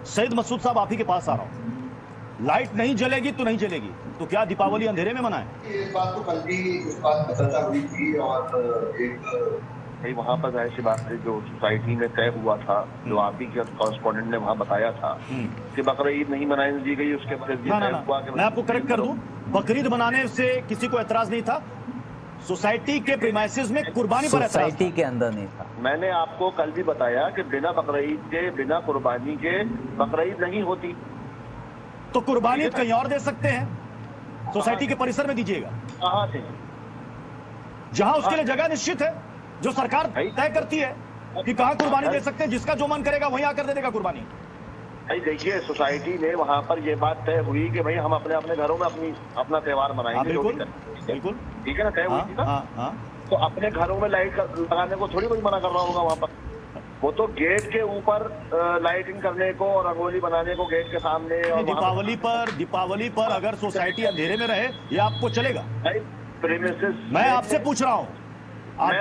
सईद मसूद साहब आप ही के पास आ रहा हूं। लाइट नहीं जलेगी तो नहीं जलेगी, तो क्या दीपावली अंधेरे में मनाएं? ये बात तो कल भी इस बात पर चर्चा हुई थी और एक वहाँ पर जाहिर सी बात है जो सोसाइटी में तय हुआ था, जो आप ही के कॉरेस्पॉन्डेंट ने वहाँ बताया था कि बकरीद नहीं मनाई दी गई, उसके बाद मैं आपको करेक्ट कर दूं, बकरीद मनाने से किसी को एतराज नहीं था, सोसाइटी के प्रीमाइसेस में कुर्बानी पर एतराज सोसाइटी के अंदर नहीं था। मैंने आपको कल भी बताया कि बिना बकरीद के, बिना कुर्बानी के बकरीद नहीं होती। तो कुर्बानी कहीं और दे सकते हैं, सोसाइटी के परिसर में दीजिएगा। कहाँ से? जहां उसके लिए जगह निश्चित है, जो सरकार तय करती है कि कहां कुर्बानी दे सकते हैं, जिसका जो मन करेगा वहीं आकर दे देगा कुर्बानी। भाई देखिए, सोसाइटी में वहाँ पर ये बात तय हुई कि भाई हम अपने अपने घरों में अपना त्योहार मनाएंगे। बिल्कुल बिल्कुल, ठीक है ना, तय हुई थी ना। तो अपने घरों में लाइट लगाने को थोड़ी कोई मना कर रहा होगा वहाँ पर। वो तो गेट के ऊपर लाइटिंग करने को और रंगोली बनाने को गेट के सामने। और दीपावली पर अगर सोसाइटी अंधेरे में रहे, ये आपको चलेगा? प्रीमिसेस मैं आपसे पूछ रहा हूँ, आप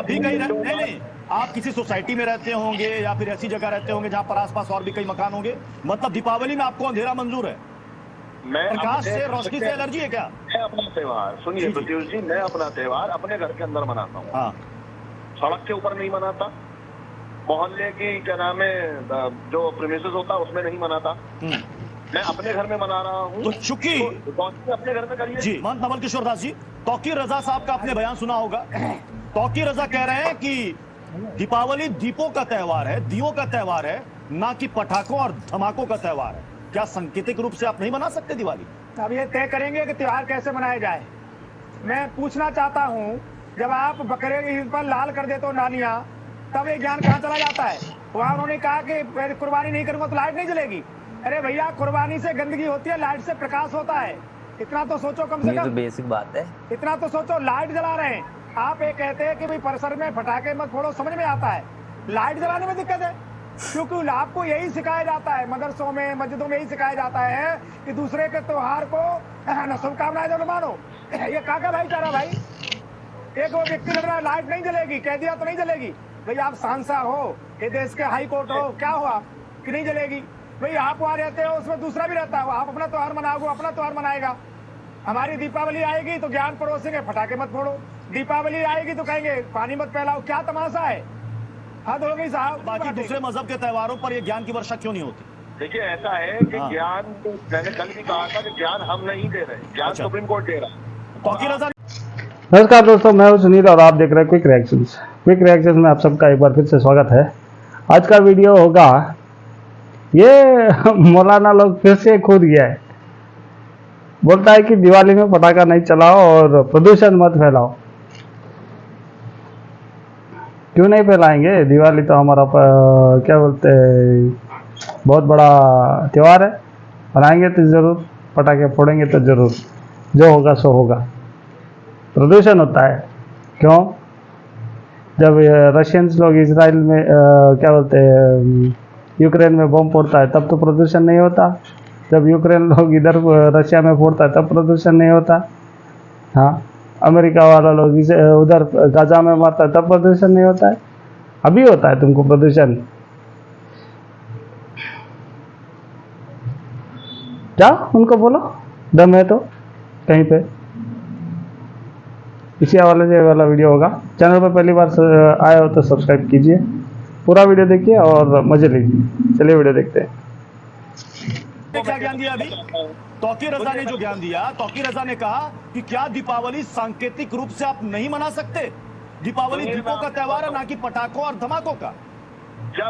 भी कहीं नहीं, आप किसी सोसाइटी में रहते होंगे या फिर ऐसी जगह रहते होंगे जहां पर आसपास और भी कई मकान होंगे, मतलब दीपावली में आपको अंधेरा मंजूर है? प्रकाश से, रोशनी से एलर्जी है क्या? मैं अपना त्योहार, सुनिए प्रत्युष जी, मैं अपना त्योहार अपने घर के अंदर मनाता हूँ। हाँ। सड़क के ऊपर नहीं मनाता, मोहल्ले की क्या नाम है जो प्रीमिसेस होता उसमें नहीं मनाता, मैं अपने घर में मना रहा हूँ। तो चूंकि अपने घर में करिए जी। महंत नवल किशोर दास जी, तौकीर रजा साहब का आपने बयान सुना होगा। तौकीर रजा कह रहे हैं कि दीपावली दीपों का त्योहार है, दियों का त्योहार है, ना कि पटाखों और धमाकों का त्योहार है। क्या सांकेतिक रूप से आप नहीं मना सकते दिवाली? अब ये तय करेंगे कि त्योहार कैसे मनाया जाए। मैं पूछना चाहता हूँ, जब आप बकरे की ईद पर लाल कर देते हो नालियाँ, तब ये ज्ञान कहाँ चला जाता है? वहाँ उन्होंने कहा कि कुर्बानी नहीं करूंगा तो लाइट नहीं जलेगी। अरे भैया, कुर्बानी से गंदगी होती है, लाइट से प्रकाश होता है। इतना तो सोचो कम से कम। ये तो बेसिक बात है। इतना तो सोचो, लाइट जला रहे हैं आप, ये कहते हैं कि भाई परिसर में पटाखे मत फोड़ो, समझ में आता है। लाइट जलाने में दिक्कत है, क्योंकि आपको यही सिखाया जाता है, मदरसों में मस्जिदों में यही सिखाया जाता है कि दूसरे के त्योहार को शुभकामनाएं जब मानो। ये काका भाईचारा भाई, एक वो व्यक्ति लग रहा है लाइट नहीं जलेगी, कह दिया तो नहीं जलेगी। भाई आप सांसद हो, ये देश के हाई कोर्ट हो, क्या हो आप कि नहीं जलेगी? भाई आप वहाँ रहते हो, उसमें दूसरा भी रहता है, आप अपना त्योहार मनाओगे, अपना त्योहार मनाएगा। हमारी दीपावली आएगी तो ज्ञान परोसेंगे, पटाखे मत फोड़ो। दीपावली आएगी तो कहेंगे पानी मत फैलाओ। क्या तमाशा है, हद हो गई साहब। बाकी दूसरे मजहब के त्योहारों पर ये ज्ञान की वर्षा क्यों नहीं होती? देखिए, ऐसा है कि ज्ञान, मैंने कल भी कहा था कि ज्ञान हम नहीं दे रहे, ज्ञान सुप्रीम कोर्ट दे रहा है। नमस्कार दोस्तों, मैं हूं सुनील और आप देख रहे हैं क्विक रिएक्शंस। क्विक रिएक्शंस में आप सबका एक बार फिर से स्वागत है। आज का वीडियो होगा, ये मौलाना लोग फिर से कूद गया है। बोलता है कि दिवाली में पटाखा नहीं चलाओ और प्रदूषण मत फैलाओ। क्यों नहीं फैलाएंगे? दिवाली तो हमारा क्या बोलते हैं, बहुत बड़ा त्यौहार है। मनाएंगे तो जरूर, पटाखे फोड़ेंगे तो जरूर, जो होगा सो होगा। प्रदूषण होता है, क्यों? जब रशियंस लोग इसराइल में क्या बोलते हैं, यूक्रेन में बम फोड़ता है, तब तो प्रदूषण नहीं होता। जब यूक्रेन लोग इधर रशिया में फोड़ता है, तब प्रदूषण नहीं होता। हाँ, अमेरिका वाला लोग इसे उधर गाजा में मारता है, तब प्रदूषण नहीं होता है। अभी होता है तुमको प्रदूषण। क्या उनको बोलो, दम है तो कहीं पे। इसी हवाले से वाला वीडियो होगा। चैनल पर पहली बार आए हो तो सब्सक्राइब कीजिए, पूरा वीडियो देखिए और मजे लीजिए। चलिए वीडियो देखते हैं। क्या ज्ञान दिया अभी तौकीर रजा ने? जो ज्ञान दिया, तौकीर रजा ने कहा कि क्या दीपावली सांकेतिक रूप से आप नहीं मना सकते? दीपावली दीपों का त्योहार है, ना कि पटाखों और धमाकों का।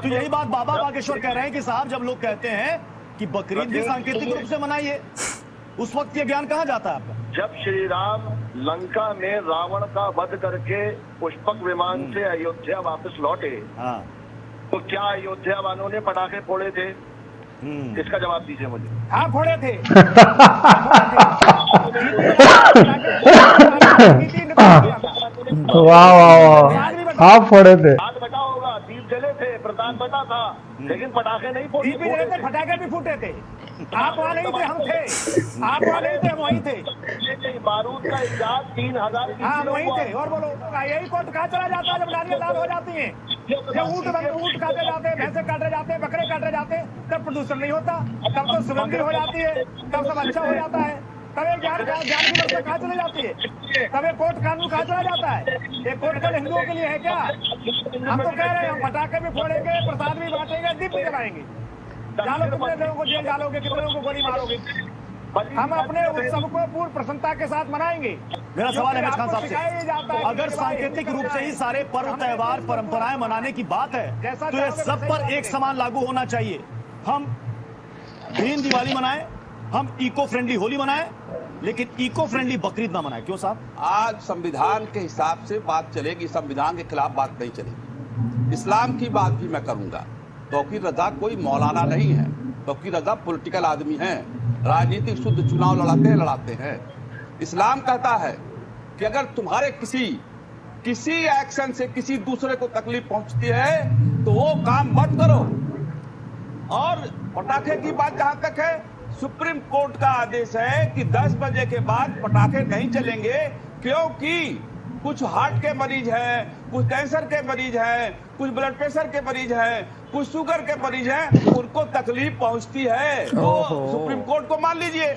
तो यही बात बाबा बागेश्वर कह रहे हैं कि साहब, जब लोग कहते हैं कि बकरीद भी सांकेतिक रूप से मनाइए, उस वक्त ये ज्ञान कहाँ जाता है आपका? जब श्री राम लंका में रावण का वध करके पुष्पक विमान से अयोध्या वापस लौटे, तो क्या अयोध्या वालों ने पटाखे फोड़े थे? इसका जवाब दीजिए मुझे। हाँ, फोड़े थे। वाह वाह वाह, आप फोड़े थे। आज बटा होगा, दीप जले थे, प्रसाद बटा था, लेकिन पटाखे नहीं फोड़े। दीप भी जले थे, पटाखे भी फूटे थे। आप वहाँ नहीं थे, हम थे। आप वहाँ नहीं थे, हम वहीं थे। बारूद का इजाज 3000। हाँ, वहीं थे। और बोलो, यही कोर्ट कहाँ चला जाता है जब नालियाँ लाल हो जाती हैं? ऊँट काटे जाते हैं, भैंसे काटे जाते हैं, बकरे काटे जाते हैं, तब प्रदूषण नहीं होता, तब तो सुगंधित हो जाती है, तब सब अच्छा हो जाता है, तब एक ज्ञान की व्यवस्था कहाँ चली जाती है, तब एक कोर्ट कानून कहाँ चला जाता है। एक कोर्ट कल हिंदुओं के लिए है क्या? हम तो कह रहे हैं हम पटाखे भी फोड़ेंगे, प्रसाद भी बांटेंगे, दीप भी जलाएंगे। डालो कितने लोगों को जेल डालोगे, कितने लोगों को गोली मारोगे? हम अपने उत्सव को पूर्ण प्रसन्नता के साथ मनाएंगे। मेरा सवाल है अहमद खान साहब सिखाया से, जाता है अगर कि सांकेतिक रूप से ही सारे पर्व त्योहार परंपराएं मनाने की बात है तो ये सब पर एक समान लागू होना चाहिए। हम ग्रीन दिवाली मनाएं, हम इको फ्रेंडली होली मनाएं, लेकिन इको फ्रेंडली बकरीद ना मनाएं। क्यों साहब? आज संविधान के हिसाब से बात चलेगी, संविधान के खिलाफ बात नहीं चलेगी। इस्लाम की बात भी मैं करूंगा। तौकीर रजा कोई मौलाना नहीं है, तौकीर रजा पॉलिटिकल आदमी है, राजनीतिक शुद्ध चुनाव लड़ाते हैं। इस्लाम कहता है कि अगर तुम्हारे किसी एक्शन से किसी दूसरे को तकलीफ पहुंचती है तो वो काम मत करो। और पटाखे की बात जहां तक है, सुप्रीम कोर्ट का आदेश है कि 10 बजे के बाद पटाखे नहीं चलेंगे, क्योंकि कुछ हार्ट के मरीज हैं, कुछ कैंसर के मरीज हैं, कुछ ब्लड प्रेशर के मरीज हैं, कुछ शुगर के मरीज हैं, उनको तकलीफ पहुंचती है। तो सुप्रीम कोर्ट को मान लीजिए,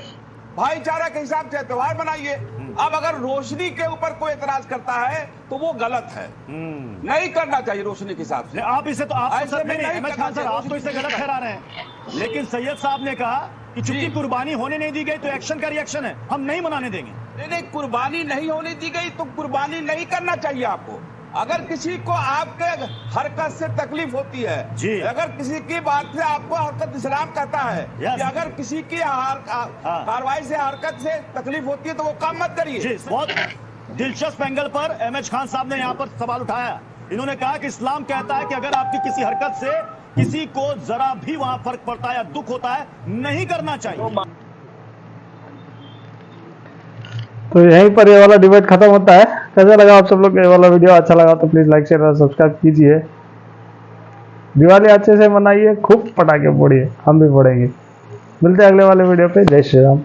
भाईचारा के हिसाब से त्योहार बनाइए। अब अगर रोशनी के ऊपर कोई एतराज करता है तो वो गलत है, नहीं करना चाहिए रोशनी के हिसाब से। आप इसे तो ऐसे में नहीं अहमद खान सर, आप तो इसे गलत ठहरा रहे हैं, लेकिन सैयद साहब ने कहा कि चूंकि कुर्बानी होने नहीं दी गई तो एक्शन का रिएक्शन है, हम नहीं मनाने देंगे। नहीं, कुर्बानी नहीं होने दी गई तो कुर्बानी नहीं करना चाहिए आपको। अगर किसी को आपके हरकत से तकलीफ होती है जी, अगर किसी की बात से आपको हरकत, इस्लाम कहता है कि अगर किसी की कार्रवाई से हरकत से तकलीफ होती है तो वो काम मत करिए। जी, बहुत दिलचस्प एंगल पर अहमद खान साहब ने यहाँ पर सवाल उठाया। इन्होंने कहा कि इस्लाम कहता है कि अगर आपकी किसी हरकत से किसी को जरा भी वहां फर्क पड़ता है या दुख होता है, नहीं करना चाहिए। तो यहीं पर ये वाला डिबेट खत्म होता है। कैसा लगा आप सब लोग ये वाला वीडियो? अच्छा लगा तो प्लीज लाइक शेयर और सब्सक्राइब कीजिए। दिवाली अच्छे से मनाइए, खूब पटाखे फोड़िए, हम भी फोड़ेंगे। मिलते हैं अगले वाले वीडियो पे। जय श्री राम।